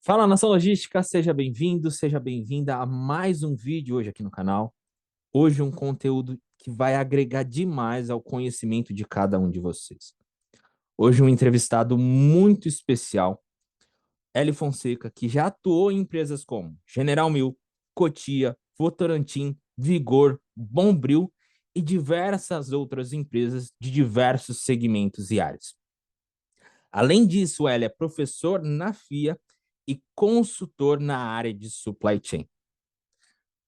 Fala, Nação Logística, seja bem-vindo, seja bem-vinda a mais um vídeo hoje aqui no canal. Hoje um conteúdo que vai agregar demais ao conhecimento de cada um de vocês. Hoje um entrevistado muito especial, Hélio Fonseca, que já atuou em empresas como General Mills, Cotia, Votorantim, Vigor, Bombril e diversas outras empresas de diversos segmentos e áreas. Além disso, Hélio é professor na FIA e consultor na área de supply chain.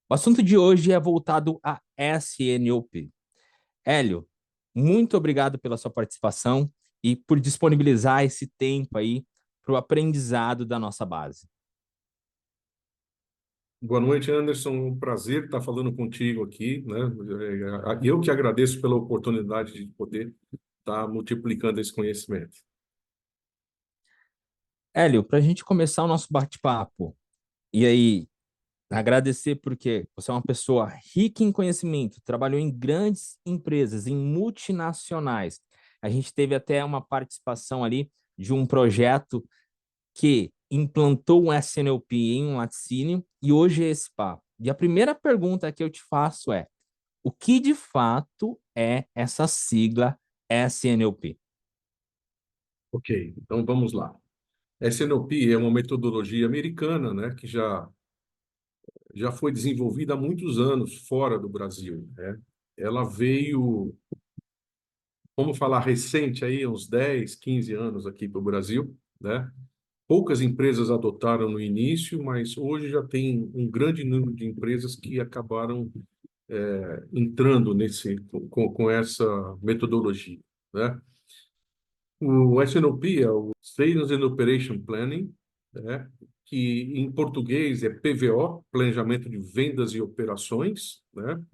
O assunto de hoje é voltado a SNOP. Hélio, muito obrigado pela sua participação e por disponibilizar esse tempo aí para o aprendizado da nossa base. Boa noite, Anderson. Um prazer estar falando contigo aqui, né? Eu que agradeço pela oportunidade de poder estar multiplicando esse conhecimento. Hélio, para a gente começar o nosso bate-papo, e aí agradecer porque você é uma pessoa rica em conhecimento, trabalhou em grandes empresas, em multinacionais. A gente teve até uma participação ali de um projeto que implantou um SNLP em um laticínio e hoje é esse papo. E a primeira pergunta que eu te faço é: o que de fato é essa sigla SNLP? Ok, então vamos lá. SNOP é uma metodologia americana, né, que já foi desenvolvida há muitos anos fora do Brasil, né? Ela veio, vamos falar recente aí, uns 10, 15 anos aqui para o Brasil, né? Poucas empresas adotaram no início, mas hoje já tem um grande número de empresas que acabaram entrando com essa metodologia, né? O SNOP é o Sales and Operation Planning, né? Que em português é PVO, Planejamento de Vendas e Operações, né?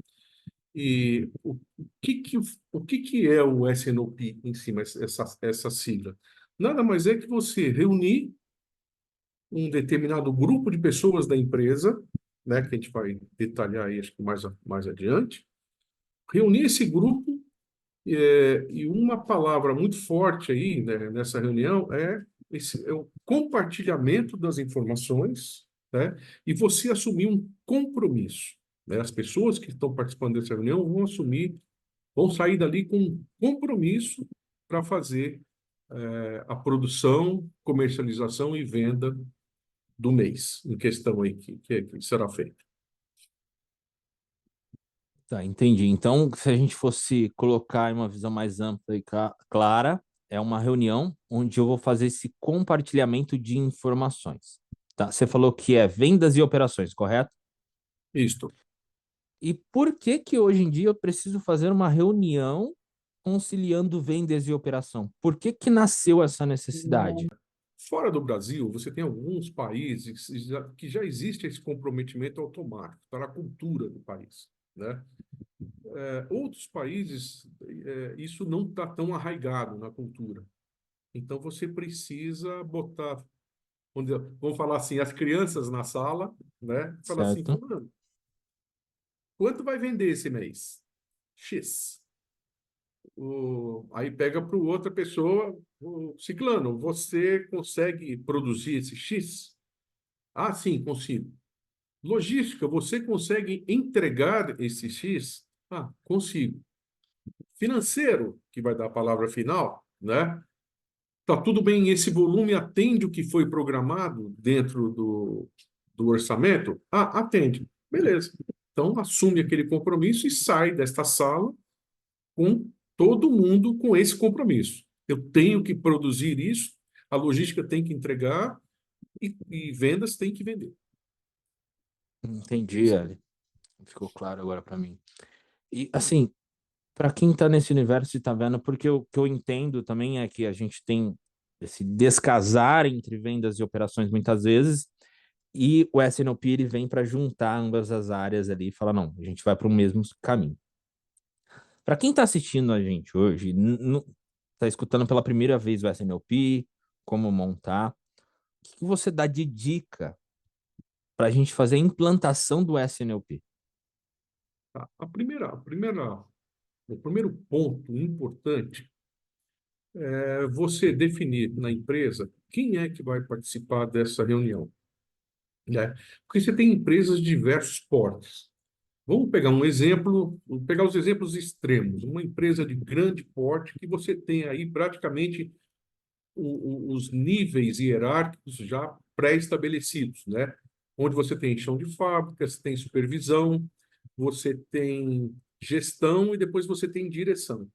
E que que, o que que é o SNOP em cima, essa sigla? Nada mais é que você reunir um determinado grupo de pessoas da empresa, né? Que a gente vai detalhar aí, acho que mais adiante, reunir esse grupo. E uma palavra muito forte aí, né, nessa reunião é o compartilhamento das informações, né, e você assumir um compromisso, né? As pessoas que estão participando dessa reunião vão sair dali com um compromisso para fazer a produção, comercialização e venda do mês em questão aí que será feito. Tá, entendi. Então, se a gente fosse colocar em uma visão mais ampla e clara, é uma reunião onde eu vou fazer esse compartilhamento de informações. Tá? Você falou que é vendas e operações, correto? Isto. E por que que hoje em dia eu preciso fazer uma reunião conciliando vendas e operação? Por que que nasceu essa necessidade? Fora do Brasil, você tem alguns países que já existe esse comprometimento automático, está na cultura do país, né? Outros países, isso não está tão arraigado na cultura. Então, você precisa botar, vamos falar assim, as crianças na sala, né? Falar assim, Certo? fulano, quanto vai vender esse mês? X. Aí pega para outra pessoa, o ciclano, você consegue produzir esse X? Ah, sim, consigo. Logística, você consegue entregar esse X? Ah, consigo. Financeiro, que vai dar a palavra final, né? Tá tudo bem, esse volume atende o que foi programado dentro do orçamento? Ah, atende. Beleza. Então, assume aquele compromisso e sai desta sala com todo mundo com esse compromisso. Eu tenho que produzir isso, a logística tem que entregar e vendas tem que vender. Entendi, Ali. Ficou claro agora para mim. E assim, para quem está nesse universo e está vendo, porque o que eu entendo também é que a gente tem esse descasar entre vendas e operações muitas vezes, e o SNOP ele vem para juntar ambas as áreas ali e falar, não, a gente vai para o mesmo caminho. Para quem está assistindo a gente hoje, está escutando pela primeira vez o SNOP, como montar, o que que você dá de dica para a gente fazer a implantação do SNOP? Tá? O primeiro ponto importante é você definir na empresa quem é que vai participar dessa reunião, né? Porque você tem empresas de diversos portes. Vamos pegar um exemplo, vamos pegar os exemplos extremos. Uma empresa de grande porte que você tem aí praticamente os níveis hierárquicos já pré-estabelecidos, né? Onde você tem chão de fábrica, você tem supervisão, você tem gestão e depois você tem direção.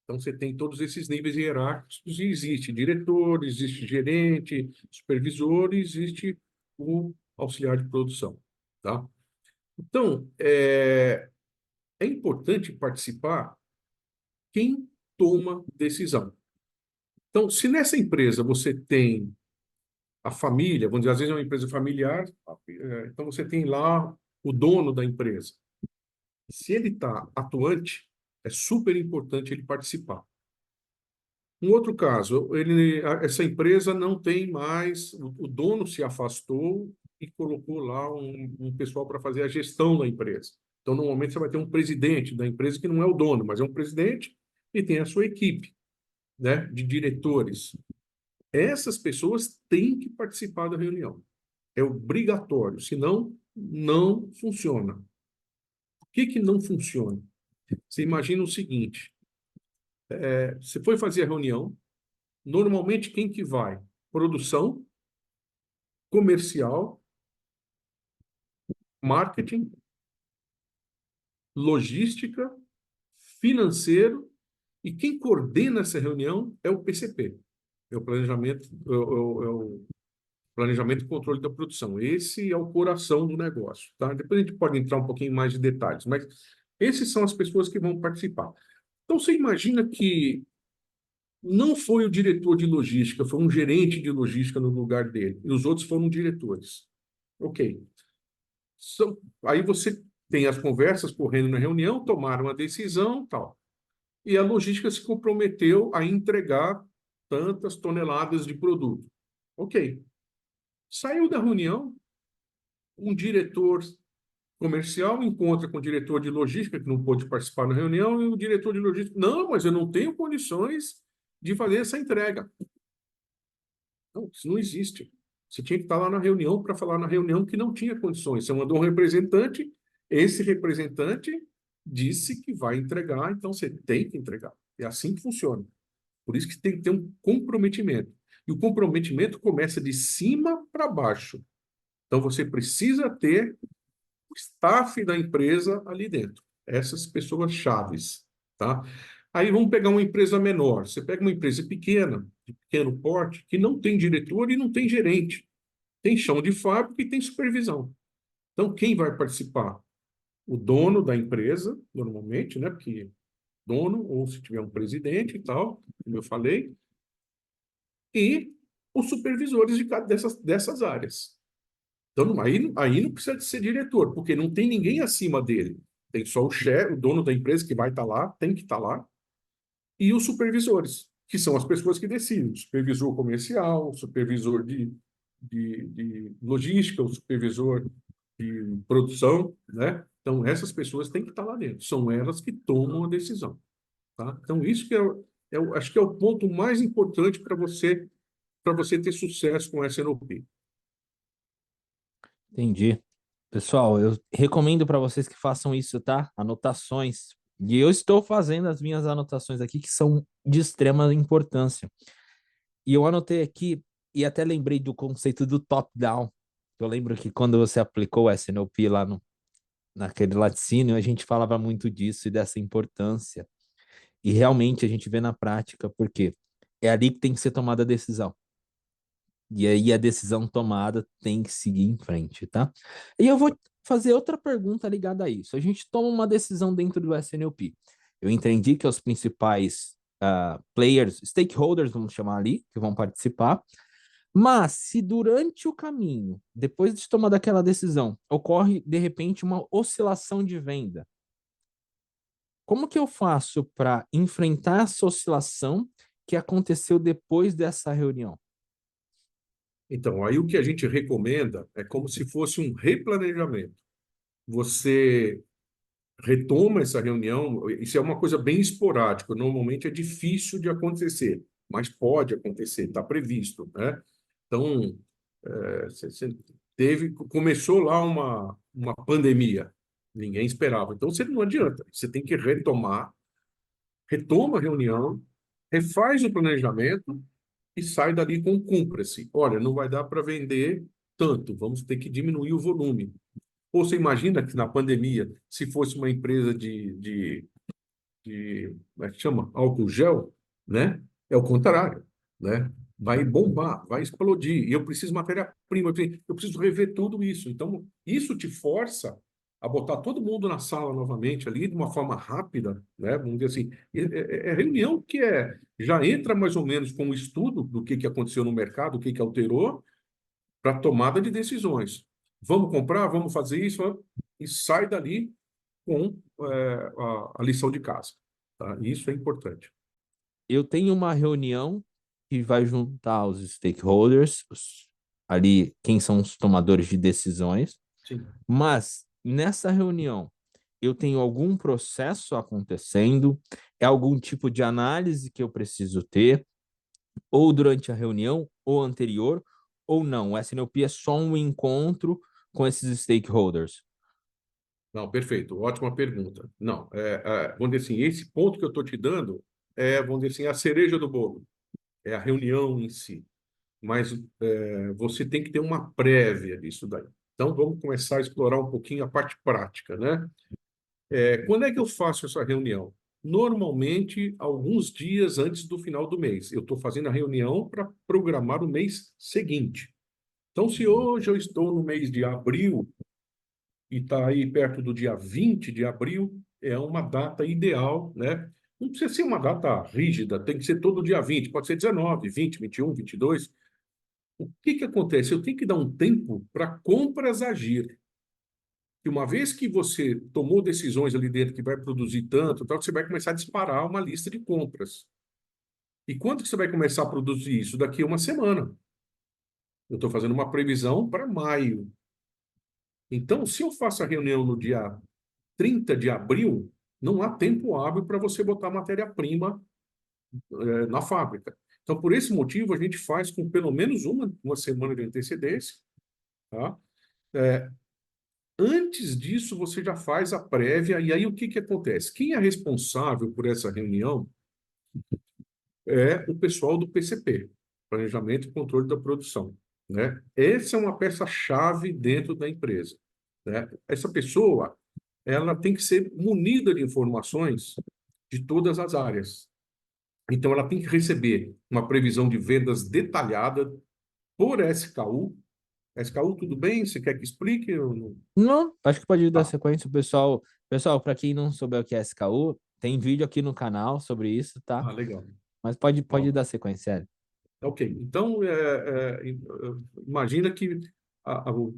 Então, você tem todos esses níveis hierárquicos e existe diretor, existe gerente, supervisor e existe o auxiliar de produção, tá? Então, é importante participar quem toma decisão. Então, se nessa empresa você tem a família, vamos dizer, às vezes é uma empresa familiar, então você tem lá o dono da empresa. Se ele está atuante, é super importante ele participar. Um outro caso, essa empresa não tem mais, o dono se afastou e colocou lá um pessoal para fazer a gestão da empresa. Então, normalmente, você vai ter um presidente da empresa que não é o dono, mas é um presidente e tem a sua equipe, né, de diretores. Essas pessoas têm que participar da reunião. É obrigatório, senão não funciona. Por que que não funciona? Você imagina o seguinte, você foi fazer a reunião, normalmente quem que vai? Produção, comercial, marketing, logística, financeiro, e quem coordena essa reunião é o PCP, é o planejamento e controle da produção. Esse é o coração do negócio, tá? Depois a gente pode entrar um pouquinho mais de detalhes, mas esses são as pessoas que vão participar. Então você imagina que não foi o diretor de logística, foi um gerente de logística no lugar dele, e os outros foram diretores. Ok. Aí você tem as conversas correndo na reunião, tomaram a decisão, tal. E a logística se comprometeu a entregar tantas toneladas de produto. Ok. Saiu da reunião, um diretor comercial encontra com o diretor de logística, que não pôde participar da reunião, e o diretor de logística, não, mas eu não tenho condições de fazer essa entrega. Não, isso não existe. Você tinha que estar lá na reunião para falar na reunião que não tinha condições. Você mandou um representante, esse representante disse que vai entregar, então você tem que entregar. É assim que funciona. Por isso que tem que ter um comprometimento. E o comprometimento começa de cima para baixo. Então você precisa ter o staff da empresa ali dentro. Essas pessoas chaves, tá? Aí vamos pegar uma empresa menor. Você pega uma empresa pequena, de pequeno porte, que não tem diretor e não tem gerente. Tem chão de fábrica e tem supervisão. Então, quem vai participar? O dono da empresa, normalmente, né? Porque dono, ou se tiver um presidente e tal, como eu falei, e os supervisores de cada dessas áreas. Então, aí não precisa de ser diretor, porque não tem ninguém acima dele. Tem só o chefe, o dono da empresa que vai estar lá, tem que estar lá, e os supervisores, que são as pessoas que decidem. O supervisor comercial, o supervisor de logística, o supervisor de produção, né? Então, essas pessoas têm que estar lá dentro. São elas que tomam a decisão, tá? Então, isso que acho que é o ponto mais importante para você ter sucesso com a SNOP. Entendi. Pessoal, eu recomendo para vocês que façam isso, tá? Anotações. E eu estou fazendo as minhas anotações aqui, que são de extrema importância. E eu anotei aqui e até lembrei do conceito do top-down. Eu lembro que quando você aplicou o SNOP lá no, naquele laticínio, a gente falava muito disso e dessa importância. E realmente a gente vê na prática, porque é ali que tem que ser tomada a decisão. E aí a decisão tomada tem que seguir em frente, tá? E eu vou fazer outra pergunta ligada a isso. A gente toma uma decisão dentro do SNOP. Eu entendi que os principais players, stakeholders, vamos chamar ali, que vão participar. Mas se durante o caminho, depois de tomar aquela decisão, ocorre de repente uma oscilação de venda, como que eu faço para enfrentar essa oscilação que aconteceu depois dessa reunião? Então, aí o que a gente recomenda é como se fosse um replanejamento. Você retoma essa reunião, isso é uma coisa bem esporádica, normalmente é difícil de acontecer, mas pode acontecer, está previsto, né? Então, você começou lá uma pandemia, ninguém esperava. Então, você não adianta, você tem que retoma a reunião, refaz o planejamento e sai dali com cumpra-se. Olha, não vai dar para vender tanto, vamos ter que diminuir o volume. Ou você imagina que na pandemia, se fosse uma empresa como é que chama? Álcool gel, né? É o contrário, né? Vai bombar, vai explodir. E eu preciso de matéria-prima, eu preciso rever tudo isso. Então, isso te força a botar todo mundo na sala novamente ali de uma forma rápida, né? Vamos dizer assim, é reunião que já entra mais ou menos com o estudo do que aconteceu no mercado, o que alterou, para tomada de decisões. Vamos comprar, vamos fazer isso, e sai dali com a lição de casa. Tá? Isso é importante. Eu tenho uma reunião que vai juntar os stakeholders, ali quem são os tomadores de decisões, Sim. mas nessa reunião eu tenho algum processo acontecendo, é algum tipo de análise que eu preciso ter, ou durante a reunião, ou anterior, ou não. O SNOP é só um encontro com esses stakeholders. Não, perfeito. Ótima pergunta. Não, vamos dizer assim, esse ponto que eu estou te dando vamos dizer assim, a cereja do bolo. É a reunião em si. Mas você tem que ter uma prévia disso daí. Então, vamos começar a explorar um pouquinho a parte prática, né? Quando é que eu faço essa reunião? Normalmente, alguns dias antes do final do mês. Eu estou fazendo a reunião para programar o mês seguinte. Então, se hoje eu estou no mês de abril e está aí perto do dia 20 de abril, é uma data ideal, né? Não precisa ser uma data rígida, tem que ser todo dia 20, pode ser 19, 20, 21, 22. O que acontece? Eu tenho que dar um tempo para compras agir. E uma vez que você tomou decisões ali dentro que vai produzir tanto, tal, você vai começar a disparar uma lista de compras. E quando que você vai começar a produzir isso? Daqui a uma semana. Eu estou fazendo uma previsão para maio. Então, se eu faço a reunião no dia 30 de abril, não há tempo hábil para você botar matéria-prima na fábrica. Então, por esse motivo, a gente faz com pelo menos uma semana de antecedência. Tá? Antes disso, você já faz a prévia, e aí o que acontece? Quem é responsável por essa reunião é o pessoal do PCP, Planejamento e Controle da Produção. Né? Essa é uma peça-chave dentro da empresa. Né? Essa pessoa ela tem que ser munida de informações de todas as áreas. Então, ela tem que receber uma previsão de vendas detalhada por SKU. SKU, tudo bem? Você quer que explique? Não, acho que pode dar Ah, sequência. Pessoal, para quem não souber o que é SKU, tem vídeo aqui no canal sobre isso, tá? legal. Mas pode Ó, dar sequência, sério. ok. Então, imagina que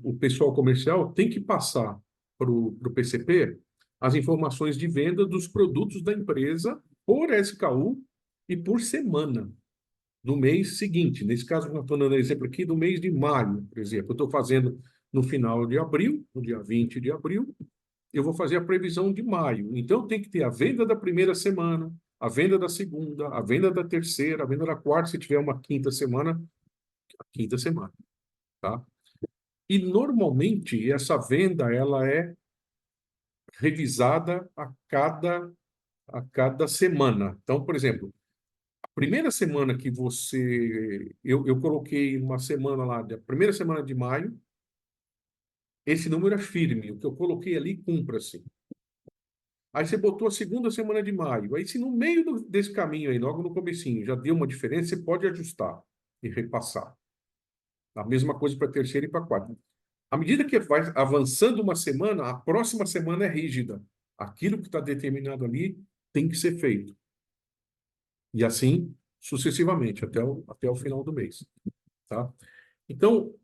o pessoal comercial tem que passar para o PCP as informações de venda dos produtos da empresa por SKU e por semana do mês seguinte. Nesse caso, eu estou dando exemplo aqui do mês de maio, por exemplo. Eu estou fazendo no final de abril, no dia 20 de abril, eu vou fazer a previsão de maio. Então, tem que ter a venda da primeira semana, a venda da segunda, a venda da terceira, a venda da quarta, se tiver uma quinta semana, a quinta semana, tá? E, normalmente, essa venda, ela é revisada a cada semana. Então, por exemplo, primeira semana que você. Eu coloquei uma semana lá, da primeira semana de maio, esse número é firme. O que eu coloquei ali cumpra-se. Aí você botou a segunda semana de maio. Aí, se no meio desse caminho aí, logo no comecinho, já deu uma diferença, você pode ajustar e repassar. A mesma coisa para a terceira e para a quarta. À medida que vai avançando uma semana, a próxima semana é rígida. Aquilo que está determinado ali tem que ser feito. E assim sucessivamente, até o final do mês. Tá? Então,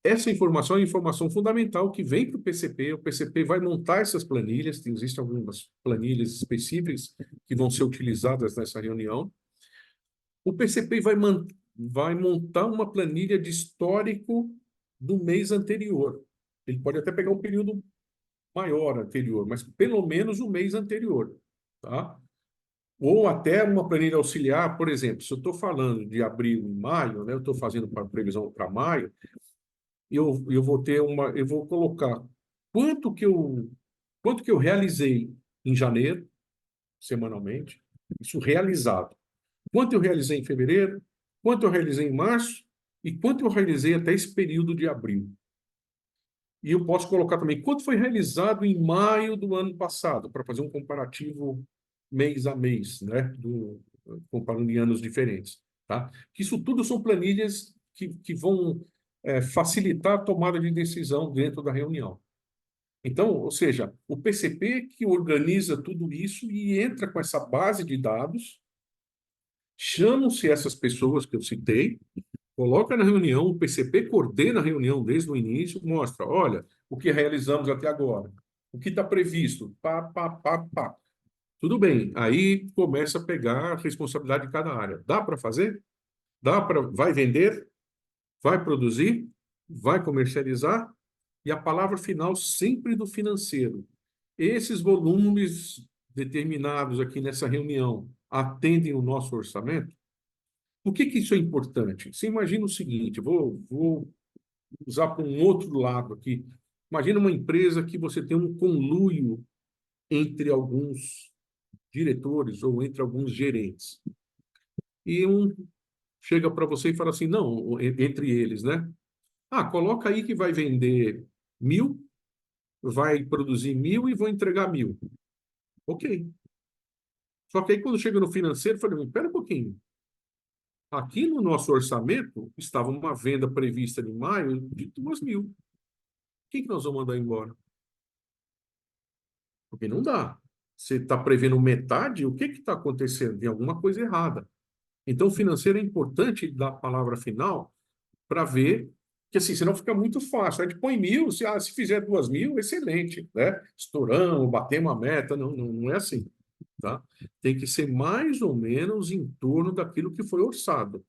essa informação é informação fundamental que vem para o PCP. O PCP vai montar essas planilhas, existem algumas planilhas específicas que vão ser utilizadas nessa reunião. O PCP vai montar uma planilha de histórico do mês anterior. Ele pode até pegar um período maior anterior, mas pelo menos o mês anterior. Tá? Ou até uma planilha auxiliar, por exemplo, se eu estou falando de abril e maio, né, eu estou fazendo para previsão para maio, eu vou ter eu vou colocar quanto que quanto que eu realizei em janeiro, semanalmente, isso realizado. Quanto eu realizei em fevereiro, quanto eu realizei em março e quanto eu realizei até esse período de abril. E eu posso colocar também quanto foi realizado em maio do ano passado, para fazer um comparativo mês a mês, né? Comparando em anos diferentes. Tá? Isso tudo são planilhas que vão facilitar a tomada de decisão dentro da reunião. Então, ou seja, o PCP que organiza tudo isso e entra com essa base de dados, chamam-se essas pessoas que eu citei, coloca na reunião, o PCP coordena a reunião desde o início, mostra, olha, o que realizamos até agora, o que está previsto, pá, pá, pá, pá. Tudo bem, aí começa a pegar a responsabilidade de cada área. Dá para fazer? Vai vender? Vai produzir? Vai comercializar? E a palavra final sempre do financeiro. Esses volumes determinados aqui nessa reunião atendem o nosso orçamento? Por que isso é importante? Você imagina o seguinte, vou usar para um outro lado aqui. Imagina uma empresa que você tem um conluio entre alguns diretores ou entre alguns gerentes. E um chega para você e fala assim, não, entre eles, né? Ah, coloca aí que vai vender 1.000, vai produzir 1.000 e vou entregar 1.000. Ok. Só que aí quando chega no financeiro, eu falei, espera um pouquinho. Aqui no nosso orçamento estava uma venda prevista em maio de 2.000. Quem que nós vamos mandar embora? Porque não dá. Você está prevendo metade, o que está acontecendo? Tem alguma coisa errada. Então, o financeiro é importante dar a palavra final para ver que, assim, senão fica muito fácil. A gente põe 1.000, se fizer 2.000, excelente, né? Estouramos, batemos a meta, não é assim, tá? Tem que ser mais ou menos em torno daquilo que foi orçado.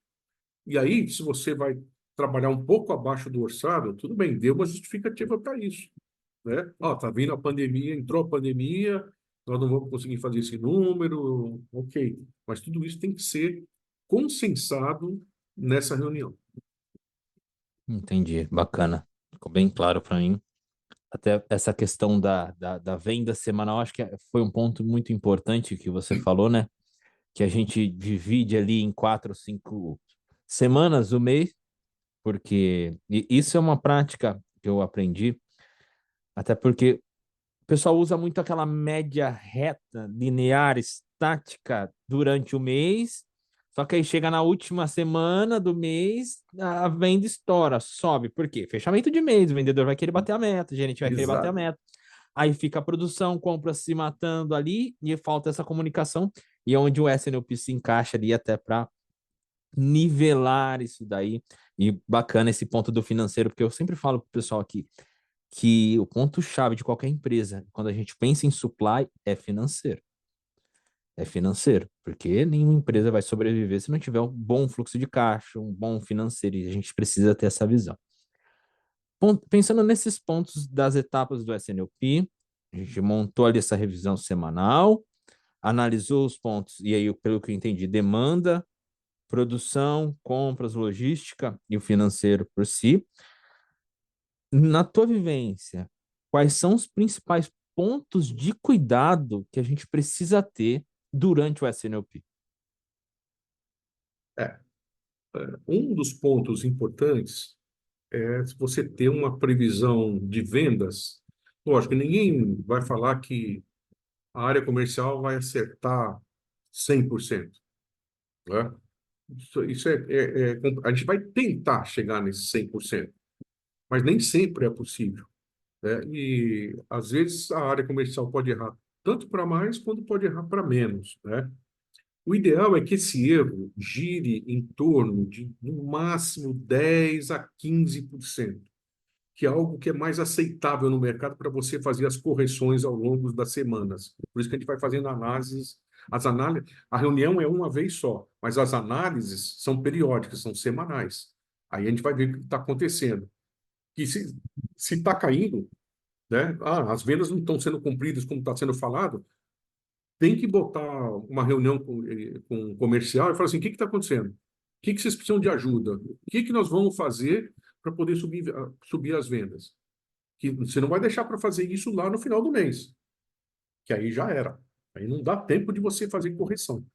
E aí, se você vai trabalhar um pouco abaixo do orçado, tudo bem, dê uma justificativa para isso, né? Ó, tá vindo a pandemia, entrou a pandemia, nós não vamos conseguir fazer esse número, ok. Mas tudo isso tem que ser consensado nessa reunião. Entendi, bacana. Ficou bem claro para mim. Até essa questão da venda semanal, acho que foi um ponto muito importante que você falou, né? Que a gente divide ali em 4 ou 5 semanas o mês, porque isso é uma prática que eu aprendi, até porque o pessoal usa muito aquela média reta, linear, estática durante o mês, só que aí chega na última semana do mês, a venda estoura, sobe. Por quê? Fechamento de mês, o vendedor vai querer bater a meta, o gerente vai querer bater a Exato. meta. Aí fica a produção, compra se matando ali e falta essa comunicação, e é onde o SNOP se encaixa ali até para nivelar isso daí. E bacana esse ponto do financeiro, porque eu sempre falo para o pessoal aqui que o ponto-chave de qualquer empresa, quando a gente pensa em supply, é financeiro. É financeiro, porque nenhuma empresa vai sobreviver se não tiver um bom fluxo de caixa, um bom financeiro, e a gente precisa ter essa visão. Pensando nesses pontos das etapas do SNOP, a gente montou ali essa revisão semanal, analisou os pontos, e aí, pelo que eu entendi, demanda, produção, compras, logística e o financeiro por si. Na tua vivência, quais são os principais pontos de cuidado que a gente precisa ter durante o SNOP? É, um dos pontos importantes é você ter uma previsão de vendas. Lógico, ninguém vai falar que a área comercial vai acertar 100%, né? A gente vai tentar chegar nesse 100%, mas nem sempre é possível, né? E às vezes a área comercial pode errar tanto para mais quanto pode errar para menos, né? O ideal é que esse erro gire em torno de, no máximo, 10 a 15%, que é algo que é mais aceitável no mercado para você fazer as correções ao longo das semanas. Por isso que a gente vai fazendo análises. A reunião é uma vez só, mas as análises são periódicas, são semanais. Aí a gente vai ver o que está acontecendo. E se está caindo, né? As vendas não estão sendo cumpridas como está sendo falado, tem que botar uma reunião com o comercial e falar assim, o que está acontecendo? O que vocês precisam de ajuda? O que nós vamos fazer para poder subir as vendas? Que você não vai deixar para fazer isso lá no final do mês, que aí já era. Aí não dá tempo de você fazer correção.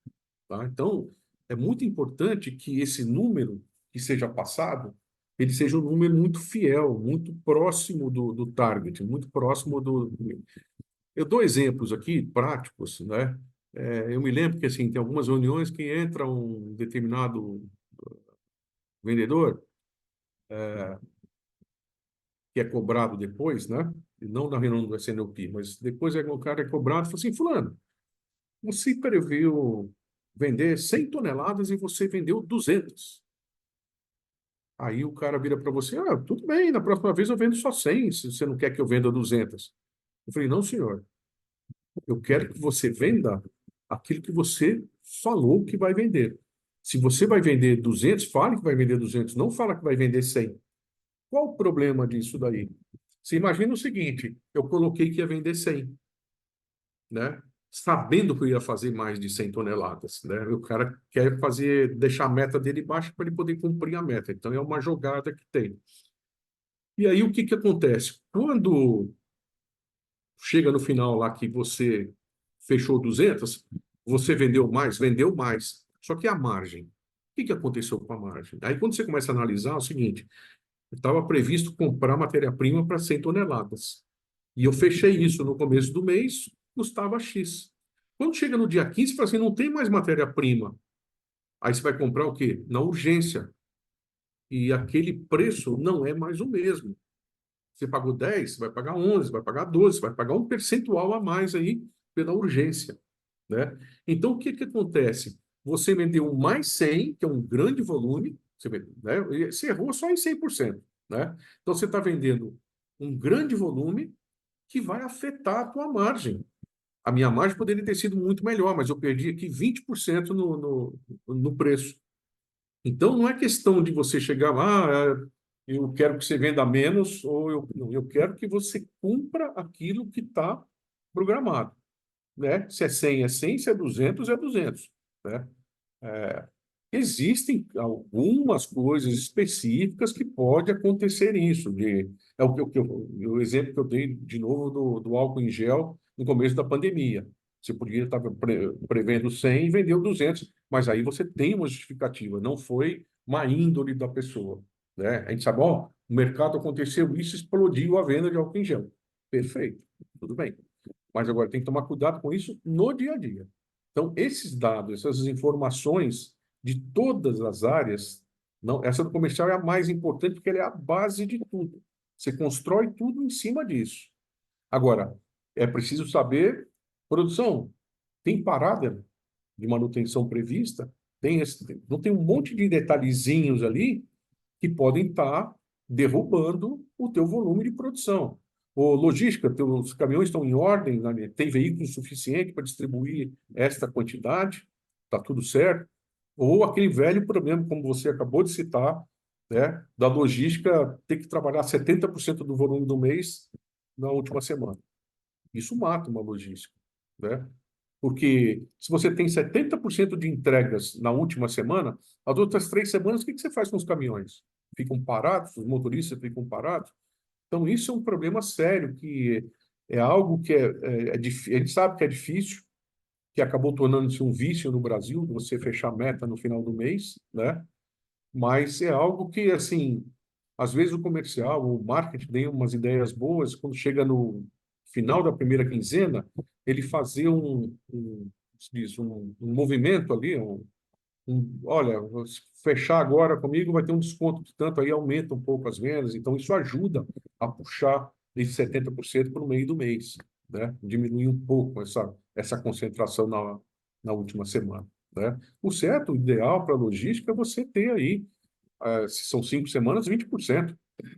Tá? Então, é muito importante que esse número que seja passado, ele seja um número muito fiel, muito próximo do target, muito próximo do... Eu dou exemplos aqui práticos, né? Eu me lembro que assim, tem algumas reuniões que entra um determinado vendedor que é cobrado depois, né? E não na reunião do SNOP, mas depois o cara é cobrado e fala assim, fulano, você previu vender 100 toneladas e você vendeu 200. Aí o cara vira para você, tudo bem, na próxima vez eu vendo só 100, se você não quer que eu venda 200. Eu falei, não, senhor, eu quero que você venda aquilo que você falou que vai vender. Se você vai vender 200, fale que vai vender 200, não fala que vai vender 100. Qual o problema disso daí? Você imagina o seguinte, eu coloquei que ia vender 100, né? Sabendo que eu ia fazer mais de 100 toneladas, né? O cara quer fazer, deixar a meta dele baixa para ele poder cumprir a meta. Então é uma jogada que tem. E aí o que que acontece? Quando chega no final lá que você fechou 200, você vendeu mais. Só que a margem, o que que aconteceu com a margem? Aí quando você começa a analisar, é o seguinte, estava previsto comprar matéria-prima para 100 toneladas. E eu fechei isso no começo do mês, custava X. Quando chega no dia 15, você fala assim, não tem mais matéria-prima. Aí você vai comprar o quê? Na urgência. E aquele preço não é mais o mesmo. Você pagou 10, você vai pagar 11, vai pagar 12, vai pagar um percentual a mais aí pela urgência, né? Então, o que que acontece? Você vendeu mais 100, que é um grande volume, né? Você errou só em 100%, né? Então, você está vendendo um grande volume que vai afetar a tua margem. A minha margem poderia ter sido muito melhor, mas eu perdi aqui 20% no preço. Então, não é questão de você chegar lá, eu quero que você venda menos, ou eu quero que você cumpra aquilo que está programado, né? Se é 100, é 100, se é 200, é 200, né? Existem algumas coisas específicas que pode acontecer isso. É o exemplo que eu dei de novo do álcool em gel no começo da pandemia. Você podia estar prevendo 100 e vendeu 200, mas aí você tem uma justificativa, não foi má índole da pessoa, né? A gente sabe, ó, o mercado aconteceu isso, explodiu a venda de álcool em gel. Perfeito, tudo bem. Mas agora tem que tomar cuidado com isso no dia a dia. Então, esses dados, essas informações de todas as áreas, não, essa do comercial é a mais importante porque ela é a base de tudo. Você constrói tudo em cima disso. Agora, é preciso saber, produção, tem parada de manutenção prevista? Não tem um monte de detalhezinhos ali que podem estar derrubando o teu volume de produção. Ou logística, teus caminhões estão em ordem, né? Tem veículo suficiente para distribuir esta quantidade, está tudo certo. Ou aquele velho problema, como você acabou de citar, né, da logística ter que trabalhar 70% do volume do mês na última semana. Isso mata uma logística, né? Porque se você tem 70% de entregas na última semana, as outras 3 semanas, o que que você faz com os caminhões? Ficam parados? Os motoristas ficam parados? Então, isso é um problema sério, que é algo que a gente sabe que é difícil, que acabou tornando-se um vício no Brasil, você fechar a meta no final do mês, né? Mas é algo que, assim, às vezes o comercial, o marketing tem umas ideias boas, quando chega no final da primeira quinzena, ele fazer se diz, um movimento ali, olha, se fechar agora comigo vai ter um desconto de tanto, aí aumenta um pouco as vendas, então isso ajuda a puxar esse 70% para o meio do mês, né? Diminuir um pouco essa concentração na última semana, né? O certo, o ideal para a logística é você ter aí, se são 5 semanas, 20%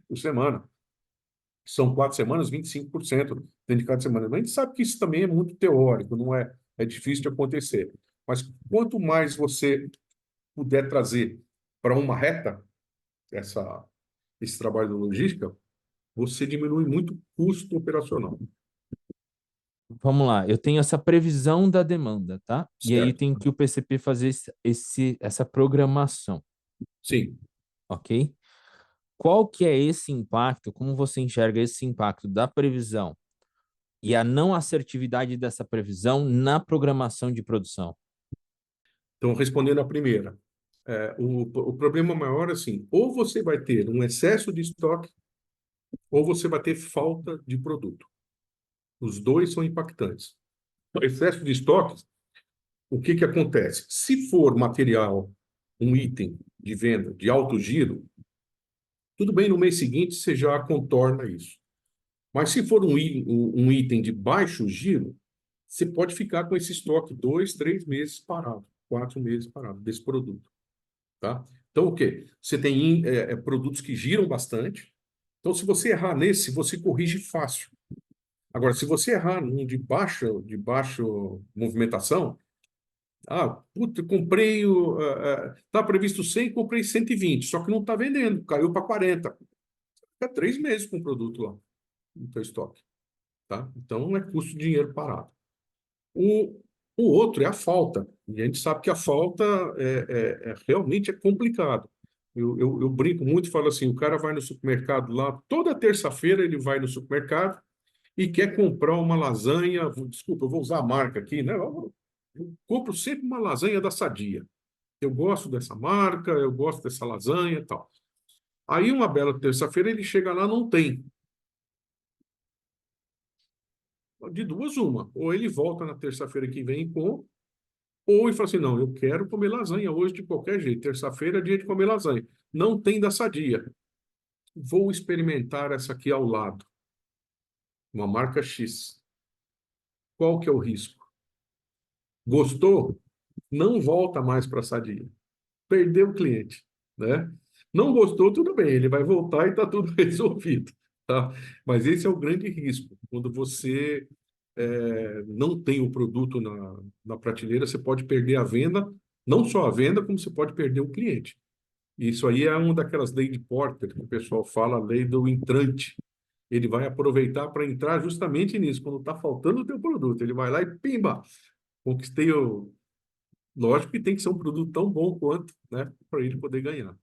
por semana. São 4 semanas, 25% dentro de cada semana. Mas a gente sabe que isso também é muito teórico, não é difícil de acontecer. Mas quanto mais você puder trazer para uma reta esse trabalho de logística, você diminui muito o custo operacional. vamos lá, eu tenho essa previsão da demanda, tá? E aí Certo? tem que o PCP fazer essa programação, Sim. ok? Qual que é esse impacto? Como você enxerga esse impacto da previsão e a não assertividade dessa previsão na programação de produção? Então, respondendo a primeira, o problema maior é assim, ou você vai ter um excesso de estoque, ou você vai ter falta de produto. Os dois são impactantes. O excesso de estoque, o que que acontece? Se for material, um item de venda de alto giro, tudo bem, no mês seguinte você já contorna isso. Mas se for um item de baixo giro, você pode ficar com esse estoque 2, 3 meses parado, 4 meses parado desse produto, tá? Então, o quê? Você tem produtos que giram bastante. Então, se você errar nesse, você corrige fácil. Agora, se você errar num de baixa movimentação, puta, comprei, tá previsto 100, comprei 120, só que não está vendendo, caiu para 40. Fica 3 meses com o produto lá no teu estoque, tá? Então, é custo de dinheiro parado. O, o outro é a falta. E a gente sabe que a falta realmente é complicado. Eu brinco muito e falo assim: o cara vai no supermercado lá, toda terça-feira ele vai no supermercado e quer comprar uma lasanha. Desculpa, eu vou usar a marca aqui, né? Eu compro sempre uma lasanha da Sadia. Eu gosto dessa marca, eu gosto dessa lasanha e tal. Aí, uma bela terça-feira, ele chega lá, não tem. De duas, uma. Ou ele volta na terça-feira que vem e compra, ou ele fala assim: não, eu quero comer lasanha hoje de qualquer jeito. Terça-feira é dia de comer lasanha. Não tem da Sadia. Vou experimentar essa aqui ao lado, uma marca X. Qual que é o risco? Gostou? Não volta mais para a Sadia. Perdeu o cliente, né? Não gostou, tudo bem, ele vai voltar e está tudo resolvido, tá? Mas esse é o grande risco. Quando você não tem o produto na prateleira, você pode perder a venda, não só a venda, como você pode perder o cliente. Isso aí é uma daquelas leis de Porter, que o pessoal fala, a lei do entrante. Ele vai aproveitar para entrar justamente nisso, quando está faltando o teu produto. Ele vai lá e pimba, conquistei o. Lógico que tem que ser um produto tão bom quanto, né, para ele poder ganhar.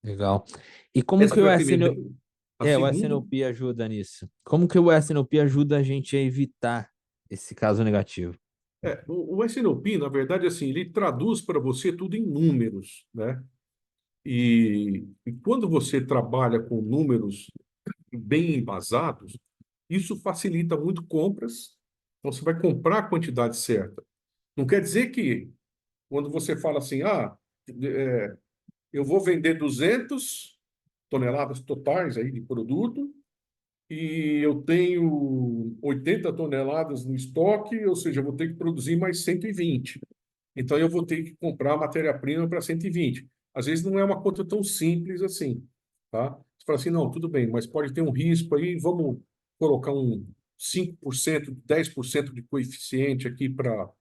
Legal. E como Essa que o foi a primeira. SNO, A o segunda, SNOP ajuda nisso? Como que o SNOP ajuda a gente a evitar esse caso negativo? o S&OP, na verdade, assim, ele traduz para você tudo em números, né? E quando você trabalha com números bem embasados, isso facilita muito compras. Então, você vai comprar a quantidade certa. Não quer dizer que, quando você fala assim, eu vou vender 200 toneladas totais aí de produto e eu tenho 80 toneladas no estoque, ou seja, eu vou ter que produzir mais 120. Então, eu vou ter que comprar matéria-prima para 120. Às vezes, não é uma conta tão simples assim, tá? Você fala assim, não, tudo bem, mas pode ter um risco aí, vamos colocar um 5%, 10% de coeficiente aqui para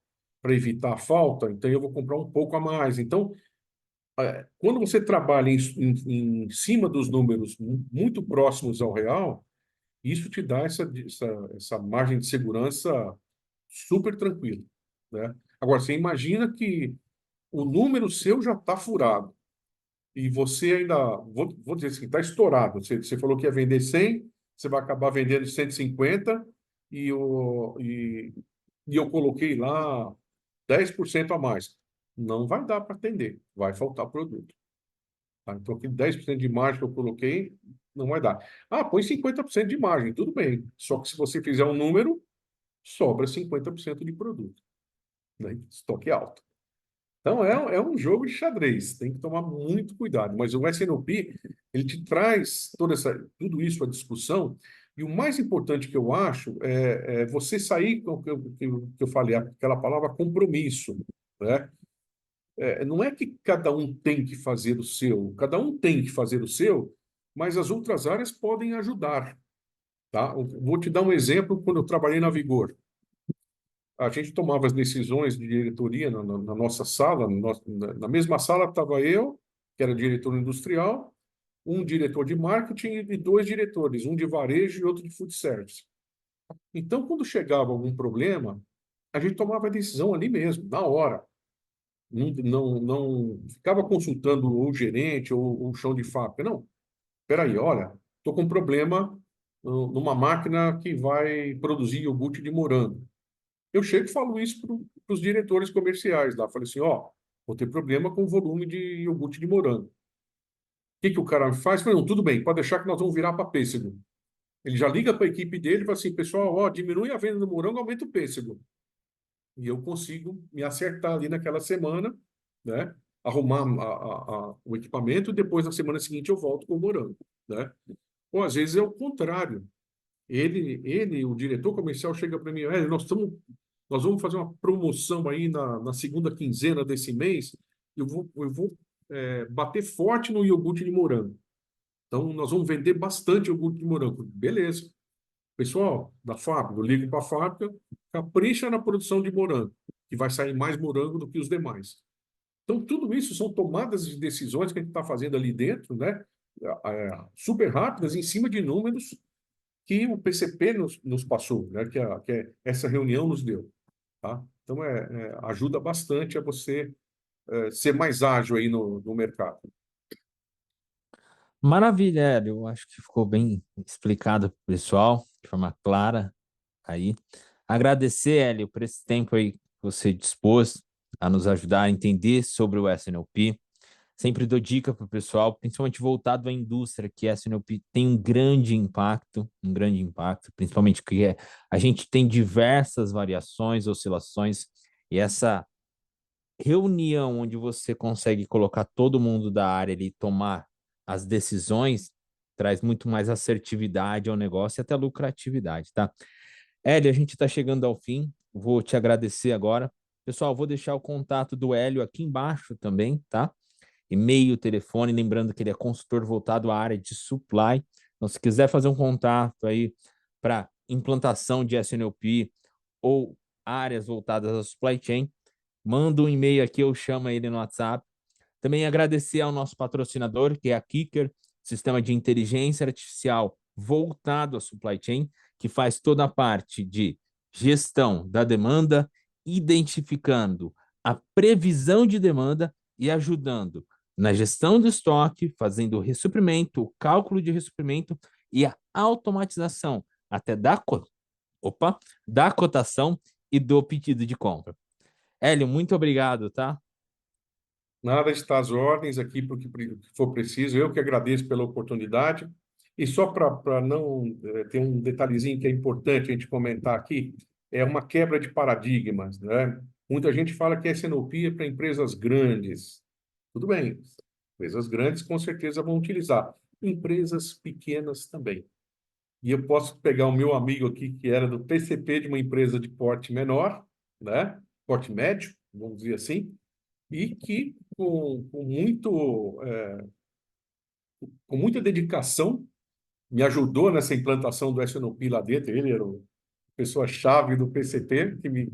evitar a falta, então eu vou comprar um pouco a mais. Então, quando você trabalha em cima dos números muito próximos ao real, isso te dá essa margem de segurança super tranquila, né? Agora, você imagina que o número seu já está furado e você ainda, vou dizer assim, está estourado. Você falou que ia vender 100, você vai acabar vendendo 150 e eu coloquei lá 10% a mais. Não vai dar para atender, vai faltar produto. Tá? Então, aquele 10% de margem que eu coloquei, não vai dar. Põe 50% de margem, tudo bem. Só que se você fizer um número, sobra 50% de produto, né? Estoque alto. Então, é um jogo de xadrez, tem que tomar muito cuidado. Mas o SNOP, ele te traz tudo isso à discussão, e o mais importante que eu acho é você sair com o que eu falei, aquela palavra compromisso, né? Não é que cada um tem que fazer o seu, cada um tem que fazer o seu, mas as outras áreas podem ajudar, tá? Eu vou te dar um exemplo quando eu trabalhei na Vigor. A gente tomava as decisões de diretoria na nossa sala, na mesma sala estava eu, que era diretor industrial, um diretor de marketing e dois diretores, um de varejo e outro de food service. Então, quando chegava algum problema, a gente tomava a decisão ali mesmo, na hora. Não ficava consultando o gerente ou o chão de fábrica. Não, espera aí, olha, estou com um problema numa máquina que vai produzir iogurte de morango. Eu chego e falo isso para os diretores comerciais lá. Falei assim, ó, vou ter problema com o volume de iogurte de morango. O que o cara faz? Falei, não, tudo bem, pode deixar que nós vamos virar para pêssego. Ele já liga para a equipe dele e fala assim, pessoal, ó, diminui a venda do morango, aumenta o pêssego. E eu consigo me acertar ali naquela semana, né? Arrumar o equipamento e depois na semana seguinte eu volto com o morango, né? Ou às vezes é o contrário. O diretor comercial chega para mim, nós vamos fazer uma promoção aí na segunda quinzena desse mês. Eu vou bater forte no iogurte de morango. Então nós vamos vender bastante iogurte de morango. Beleza. Pessoal da fábrica, eu ligo para a fábrica, capricha na produção de morango, que vai sair mais morango do que os demais. Então, tudo isso são tomadas de decisões que a gente está fazendo ali dentro, né? Super rápidas, em cima de números que o PCP nos passou, né? Que essa reunião nos deu. Tá? Então, ajuda bastante a você ser mais ágil aí no mercado. Maravilha, Hélio. Eu acho que ficou bem explicado para o pessoal, de forma clara aí. Agradecer, Hélio, por esse tempo aí que você dispôs a nos ajudar a entender sobre o SNLP. Sempre dou dica para o pessoal, principalmente voltado à indústria, que a SNLP tem um grande impacto, principalmente porque a gente tem diversas variações, oscilações, e essa reunião onde você consegue colocar todo mundo da área ali e tomar as decisões traz muito mais assertividade ao negócio e até lucratividade, tá? Hélio, a gente está chegando ao fim, vou te agradecer agora. Pessoal, vou deixar o contato do Hélio aqui embaixo também, tá? E-mail, telefone, lembrando que ele é consultor voltado à área de supply. Então, se quiser fazer um contato aí para implantação de SNOP ou áreas voltadas à supply chain, manda um e-mail aqui, eu chamo ele no WhatsApp. Também agradecer ao nosso patrocinador, que é a Kicker, sistema de inteligência artificial voltado à supply chain, que faz toda a parte de gestão da demanda, identificando a previsão de demanda e ajudando na gestão do estoque, fazendo o ressuprimento, o cálculo de ressuprimento e a automatização até da cotação e do pedido de compra. Hélio, muito obrigado, tá? Nada está às ordens aqui para o que for preciso. Eu que agradeço pela oportunidade. E só para não ter um detalhezinho que é importante a gente comentar aqui, é uma quebra de paradigmas, né? Muita gente fala que a SNOP é para empresas grandes. Tudo bem, empresas grandes com certeza vão utilizar. Empresas pequenas também. E eu posso pegar o meu amigo aqui, que era do PCP de uma empresa de porte menor, né? Porte médio, vamos dizer assim, e que com muita dedicação me ajudou nessa implantação do SNOP lá dentro. Ele era a pessoa-chave do PCP, que me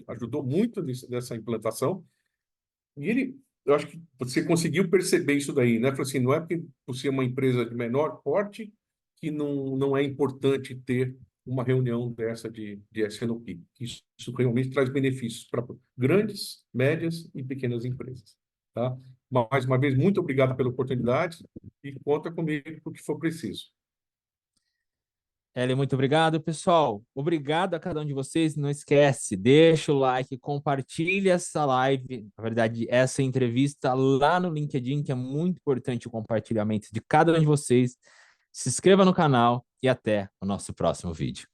ajudou muito nessa implantação. E eu acho que você conseguiu perceber isso daí, né? Falou assim, não é porque por ser uma empresa de menor porte que não é importante ter uma reunião dessa de SNOP. Isso realmente traz benefícios para grandes, médias e pequenas empresas. Tá? Mais uma vez, muito obrigado pela oportunidade e conta comigo para o que for preciso. Hélio, muito obrigado, pessoal. Obrigado a cada um de vocês. Não esquece, deixa o like, compartilha essa live, na verdade, essa entrevista lá no LinkedIn, que é muito importante o compartilhamento de cada um de vocês. Se inscreva no canal e até o nosso próximo vídeo.